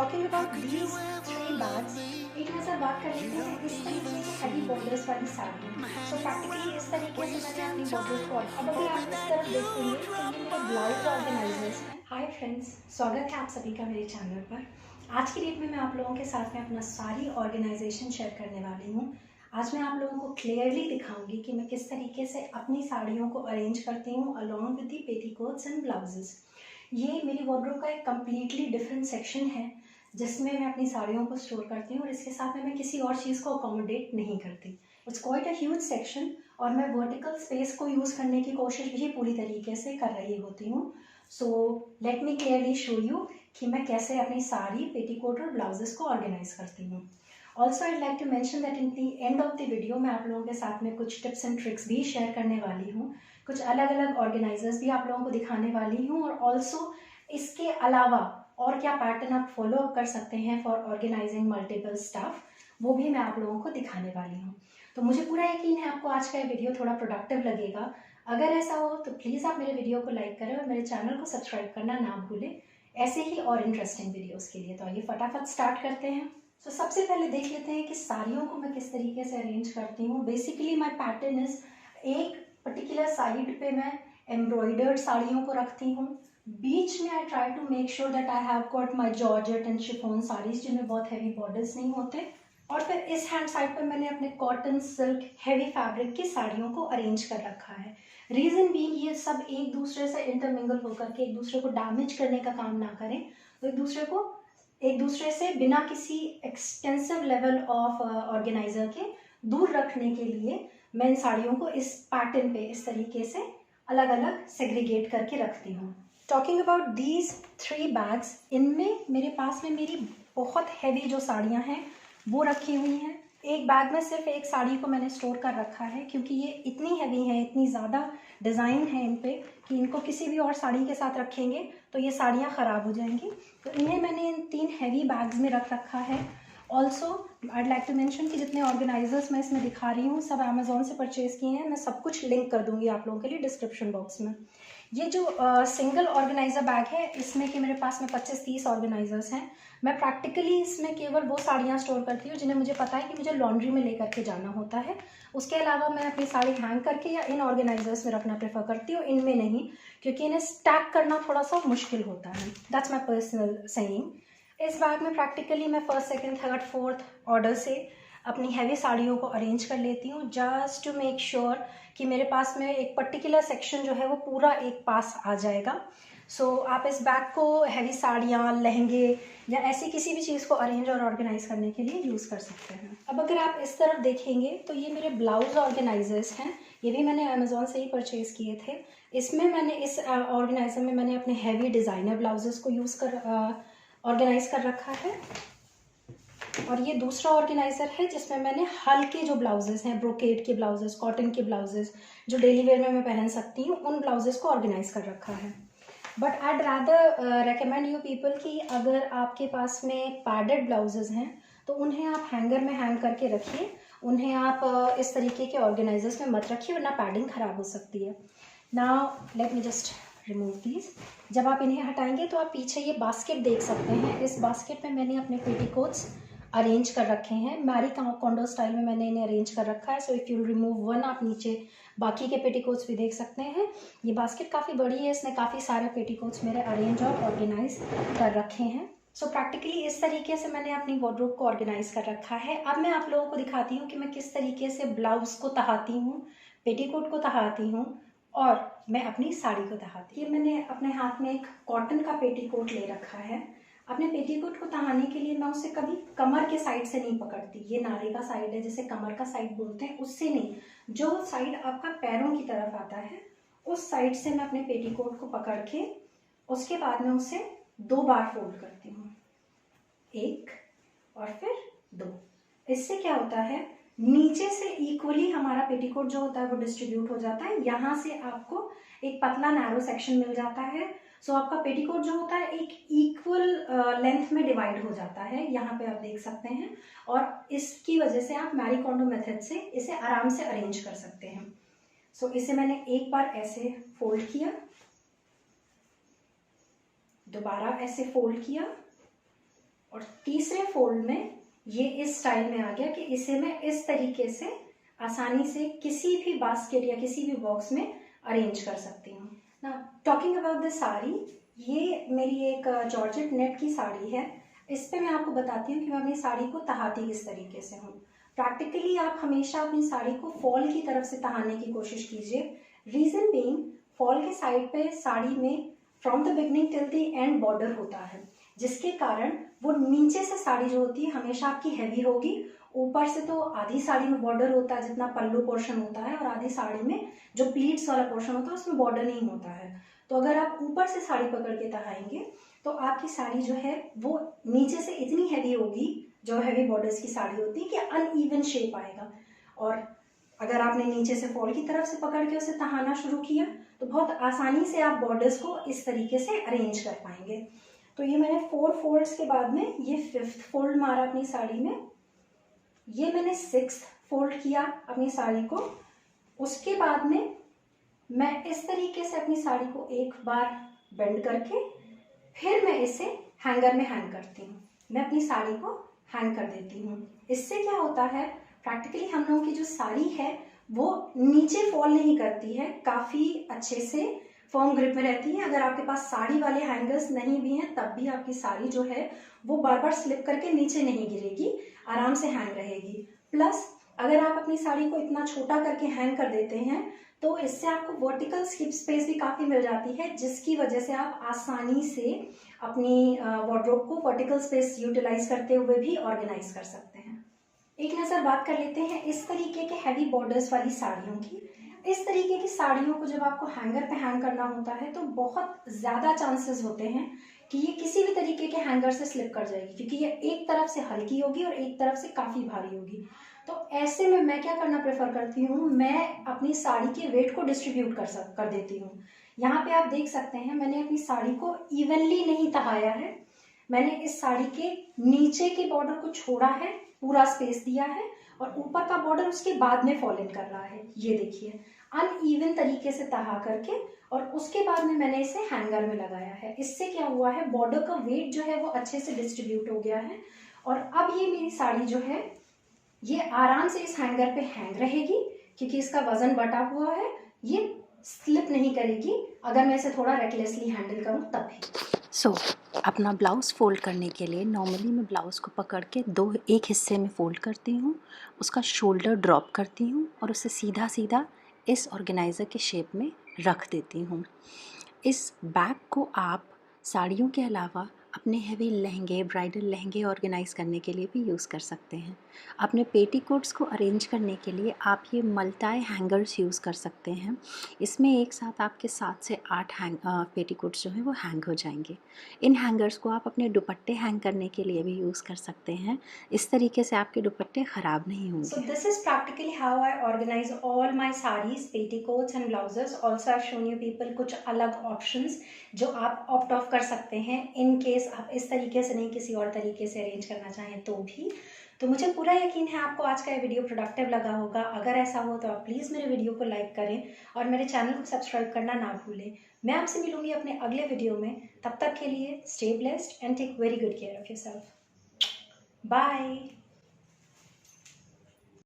Talking about these 3 bags, एक नज़र बात कर लेते हैं इस तरीके से हैवी बॉर्डर्स वाली साड़ी। सो प्रैक्टिकली इस तरीके से मैंने अपनी बॉर्डर को, अब अगर आप इस तरफ देखेंगे तो ये मेरे ब्लाउज ऑर्गेनाइजर्स हैं। हाय फ्रेंड्स, स्वागत है आप सभी का मेरे चैनल पर। आज की डेट में मैं आप लोगों के साथ में अपना सारी ऑर्गेनाइजेशन शेयर करने वाली हूँ। आज मैं आप लोगों को क्लियरली दिखाऊंगी कि मैं किस तरीके से अपनी साड़ियों को अरेंज करती हूँ along with the petticoats and blouses. ये मेरी वार्डरोब का एक कम्प्लीटली डिफरेंट सेक्शन है जिसमें मैं अपनी साड़ियों को स्टोर करती हूँ और इसके साथ में मैं किसी और चीज़ को अकोमोडेट नहीं करती। It's quite a huge section और मैं वर्टिकल स्पेस को यूज़ करने की कोशिश भी पूरी तरीके से कर रही होती हूँ। So let me clearly show you कि मैं कैसे अपनी साड़ी, पेटीकोट और ब्लाउजेस को ऑर्गेनाइज करती हूँ। Also I like to mention that in the end of the video मैं आप लोगों के साथ में कुछ टिप्स एंड ट्रिक्स भी शेयर करने वाली हूँ। कुछ अलग अलग ऑर्गेनाइजर्स भी आप लोगों को दिखाने वाली हूँ और ऑल्सो इसके अलावा और क्या पैटर्न आप फॉलो अप कर सकते हैं फॉर ऑर्गेनाइजिंग मल्टीपल स्टफ, वो भी मैं आप लोगों को दिखाने वाली हूँ। तो मुझे पूरा यकीन है आपको आज का ये वीडियो थोड़ा प्रोडक्टिव लगेगा। अगर ऐसा हो तो प्लीज़ आप मेरे वीडियो को लाइक करें और मेरे चैनल को सब्सक्राइब करना ना भूलें ऐसे ही और इंटरेस्टिंग वीडियोस के लिए। तो आइए फटाफट स्टार्ट करते हैं। तो सबसे पहले देख लेते हैं कि साड़ियों को मैं किस तरीके से अरेंज करती हूँ। बेसिकली माई पैटर्न इज, एक पर्टिकुलर साइड पे मैं एम्ब्रॉयडर्ड साड़ियों को रखती हूँ, बीच में I try to make sure that I have got my georgette and chiffon saris जिनमें बहुत हैवी बॉर्डर्स नहीं होते, और फिर इस हैंड साइड पर मैंने अपने कॉटन, सिल्क, हैवी फैब्रिक की साड़ियों को अरेंज कर रखा है। रीज़न बीइंग ये सब एक दूसरे से इंटरमिंगल होकर के एक दूसरे को डैमेज करने का काम ना करें, तो एक दूसरे से बिना किसी एक्सटेंसिव लेवल ऑफ ऑर्गेनाइजर के दूर रखने के लिए मैं इन साड़ियों को इस पैटर्न पे इस तरीके से अलग अलग सेग्रीगेट करके रखती हूँ। टॉकिंग अबाउट दीज 3 बैग्स, इनमें मेरे पास में मेरी बहुत हैवी जो साड़ियाँ हैं वो रखी हुई हैं। एक बैग में सिर्फ एक साड़ी को मैंने स्टोर कर रखा है क्योंकि ये इतनी हैवी है, इतनी ज़्यादा डिज़ाइन है इन पे कि इनको किसी भी और साड़ी के साथ रखेंगे तो ये साड़ियाँ ख़राब हो जाएंगी। तो इन्हें मैंने इन 3 हैवी बैग्स में रख रखा है। Also I like to mention कि जितने ऑर्गेनाइजर्स मैं इसमें दिखा रही हूँ सब अमेजोन से परचेज़ किए हैं। मैं सब कुछ लिंक कर दूँगी आप लोगों के लिए डिस्क्रिप्शन बॉक्स में। ये जो सिंगल ऑर्गेनाइजर बैग है इसमें कि मेरे पास में 25-30 ऑर्गेनाइजर्स हैं। मैं प्रैक्टिकली इसमें केवल वो साड़ियाँ स्टोर करती हूँ जिन्हें मुझे पता है कि मुझे लॉन्ड्री में लेकर के जाना होता है। उसके अलावा मैं अपनी साड़ी हैंग करके या इन ऑर्गेनाइजर्स में रखना प्रेफर करती हूँ, इनमें नहीं, क्योंकि इन्हें स्टैक करना थोड़ा सा मुश्किल होता है। That's my personal saying. इस बैग में प्रैक्टिकली मैं first, second, third, fourth order से अपनी हैवी साड़ियों को अरेंज कर लेती हूँ जस्ट टू मेक श्योर कि मेरे पास में एक पर्टिकुलर सेक्शन जो है वो पूरा एक पास आ जाएगा। सो आप इस बैग को हैवी साड़ियाँ, लहंगे या ऐसी किसी भी चीज़ को अरेंज और ऑर्गेनाइज करने के लिए यूज़ कर सकते हैं। अब अगर आप इस तरफ देखेंगे तो ये मेरे ब्लाउज ऑर्गेनाइजर्स हैं। ये भी मैंने अमेजोन से ही परचेज़ किए थे। इसमें मैंने इस ऑर्गेनाइजर में मैंने अपने हैवी डिज़ाइनर ब्लाउजेस को यूज़ कर ऑर्गेनाइज कर रखा है। और ये दूसरा ऑर्गेनाइजर है जिसमें मैंने हल्के जो ब्लाउजेस हैं, ब्रोकेड के ब्लाउजेस, कॉटन के ब्लाउजेस जो डेली वेयर में मैं पहन सकती हूँ, उन ब्लाउजेस को ऑर्गेनाइज कर रखा है। But I rather recommend you people कि अगर आपके पास में पैडेड ब्लाउजेस हैं तो उन्हें आप हैंगर में हैंग करके रखिए, उन्हें आप इस तरीके के ऑर्गेनाइजर्स में मत रखिए वरना पैडिंग ख़राब हो सकती है। Now let me just remove these. जब आप इन्हें हटाएंगे तो आप पीछे ये बास्केट देख सकते हैं। इस बास्केट में मैंने अपने पेटीकोट्स अरेंज कर रखे हैं। मैरी कॉन्डो स्टाइल में मैंने इन्हें अरेंज कर रखा है। So if you remove one, आप नीचे बाकी के पेटीकोट्स भी देख सकते हैं। ये बास्केट काफ़ी बड़ी है, इसमें काफ़ी सारे पेटीकोट्स मेरे अरेंज और ऑर्गेनाइज कर रखे हैं। सो प्रैक्टिकली इस तरीके से मैंने अपनी वार्डरोब को ऑर्गेनाइज कर रखा है। अब मैं आप लोगों को दिखाती हूँ कि मैं किस तरीके से ब्लाउज को तहाती हूँ, पेटीकोट को तहाती हूँ और मैं अपनी साड़ी को तहाती हूँ। ये मैंने अपने हाथ में एक कॉटन का पेटीकोट ले रखा है। अपने पेटीकोट को तहाने के लिए मैं उसे कभी कमर के साइड से नहीं पकड़ती। ये नारे का साइड है जिसे कमर का साइड बोलते हैं, उससे नहीं, जो साइड आपका पैरों की तरफ आता है उस साइड से मैं अपने पेटीकोट को पकड़ के उसके बाद में उसे 2 बार फोल्ड करती हूँ, 1 और फिर 2। इससे क्या होता है, नीचे से इक्वली हमारा पेटीकोट जो होता है वो डिस्ट्रीब्यूट हो जाता है। यहाँ से आपको एक पतला नैरो सेक्शन मिल जाता है। सो आपका पेटीकोट जो होता है एक इक्वल लेंथ में डिवाइड हो जाता है, यहाँ पे आप देख सकते हैं। और इसकी वजह से आप मैरी कॉन्डो मेथड से इसे आराम से अरेंज कर सकते हैं। सो इसे मैंने एक बार ऐसे फोल्ड किया, दोबारा ऐसे फोल्ड किया और और तीसरे फोल्ड में ये इस स्टाइल में आ गया कि इसे मैं इस तरीके से आसानी से किसी भी बास्केट या किसी भी बॉक्स में अरेंज कर सकती हूँ ना। टॉकिंग अबाउट द साड़ी, ये मेरी एक जॉर्जेट नेट की साड़ी है। इस पे मैं आपको बताती हूँ कि मैं अपनी साड़ी को तहाती किस तरीके से हूँ। प्रैक्टिकली आप हमेशा अपनी साड़ी को फॉल की तरफ से तहाने की कोशिश कीजिए। रीजन बीइंग, फॉल के साइड पे साड़ी में from the beginning till the end border होता है, जिसके कारण वो नीचे से साड़ी जो होती है हमेशा आपकी हैवी होगी। ऊपर से तो आधी साड़ी में बॉर्डर होता है जितना पल्लू पोर्शन होता है, और आधी साड़ी में जो प्लीट्स वाला पोर्शन होता है उसमें बॉर्डर नहीं होता है। तो अगर आप ऊपर से साड़ी पकड़ के तहाएंगे तो आपकी साड़ी जो है वो नीचे से इतनी हैवी होगी, जो हैवी बॉर्डर्स की साड़ी होती है, कि अनइवन शेप आएगा। और अगर आपने नीचे से फॉल की तरफ से पकड़ के उसे तहाना शुरू किया तो बहुत आसानी से आप बॉर्डर्स को इस तरीके से अरेंज कर पाएंगे। तो ये मैंने 4 फोल्ड्स के बाद में ये 5th फोल्ड मारा अपनी साड़ी में, ये मैंने 6th फोल्ड किया अपनी साड़ी को। उसके बाद में मैं इस तरीके से अपनी साड़ी को एक बार बेंड करके फिर मैं इसे हैंगर में हैंग करती हूँ। मैं अपनी साड़ी को हैंग कर देती हूँ। इससे क्या होता है, प्रैक्टिकली हम लोगों की जो साड़ी है वो नीचे फॉल नहीं करती है, काफ़ी अच्छे से फर्म ग्रिप में रहती है। अगर आपके पास साड़ी वाले हैंगर्स नहीं भी हैं तब भी आपकी साड़ी जो है वो बार बार स्लिप करके नीचे नहीं गिरेगी, आराम से हैंग रहेगी। प्लस अगर आप अपनी साड़ी को इतना छोटा करके हैंग कर देते हैं तो इससे आपको वर्टिकल स्लिप स्पेस भी काफ़ी मिल जाती है, जिसकी वजह से आप आसानी से अपनी वार्डरोब को वर्टिकल स्पेस यूटिलाइज करते हुए भी ऑर्गेनाइज कर सकते हैं। एक नज़र बात कर लेते हैं इस तरीके के हैवी बॉर्डर्स वाली साड़ियों की। इस तरीके की साड़ियों को जब आपको हैंगर पे हैंग करना होता है तो बहुत ज़्यादा चांसेस होते हैं कि ये किसी भी तरीके के हैंगर से स्लिप कर जाएगी, क्योंकि ये एक तरफ से हल्की होगी और एक तरफ से काफ़ी भारी होगी। तो ऐसे में मैं क्या करना प्रेफर करती हूँ, मैं अपनी साड़ी के वेट को डिस्ट्रीब्यूट कर देती हूँ। यहाँ पे आप देख सकते हैं मैंने अपनी साड़ी को इवनली नहीं तहाया है, मैंने इस साड़ी के नीचे के बॉर्डर को छोड़ा है, पूरा स्पेस दिया है, और ऊपर का बॉर्डर उसके बाद में फॉल इन कर रहा है। ये देखिए अनइवन तरीके से तहा करके, और उसके बाद में मैंने इसे हैंगर में लगाया है। इससे क्या हुआ है, बॉर्डर का वेट जो है वो अच्छे से डिस्ट्रीब्यूट हो गया है, और अब ये मेरी साड़ी जो है ये आराम से इस हैंगर पे हैंग रहेगी, क्योंकि इसका वजन बटा हुआ है, ये स्लिप नहीं करेगी अगर मैं इसे थोड़ा रेकलेसली हैंडल करूँ तब भी। अपना ब्लाउज़ फ़ोल्ड करने के लिए नॉर्मली मैं ब्लाउज़ को पकड़ के एक हिस्से में फ़ोल्ड करती हूँ, उसका शोल्डर ड्रॉप करती हूँ और उसे सीधा सीधा इस ऑर्गेनाइज़र के शेप में रख देती हूँ। इस बैग को आप साड़ियों के अलावा अपने हेवी लहंगे, ब्राइडल लहंगे ऑर्गेनाइज़ करने के लिए भी यूज़ कर सकते हैं। अपने पेटीकोट्स को अरेंज करने के लिए आप ये मल्टी हैंगर्स यूज़ कर सकते हैं। इसमें एक साथ आपके 7 से 8 पेटीकोट्स जो हैं वो हैंग हो जाएंगे। इन हैंगर्स को आप अपने दुपट्टे हैंग करने के लिए भी यूज़ कर सकते हैं। इस तरीके से आपके दुपट्टे ख़राब नहीं होंगे। So this is practically how I organize all my sarees, petticoats and blouses. Also I've shown you people कुछ अलग options जो आप opt off कर सकते हैं in case आप इस तरीके से नहीं किसी और तरीके से अरेंज करना चाहें तो भी। तो मुझे पूरा यकीन है आपको आज का ये वीडियो प्रोडक्टिव लगा होगा। अगर ऐसा हो तो आप प्लीज़ मेरे वीडियो को लाइक करें और मेरे चैनल को सब्सक्राइब करना ना भूलें। मैं आपसे मिलूंगी अपने अगले वीडियो में। तब तक के लिए stay blessed and take very good care of yourself. Bye.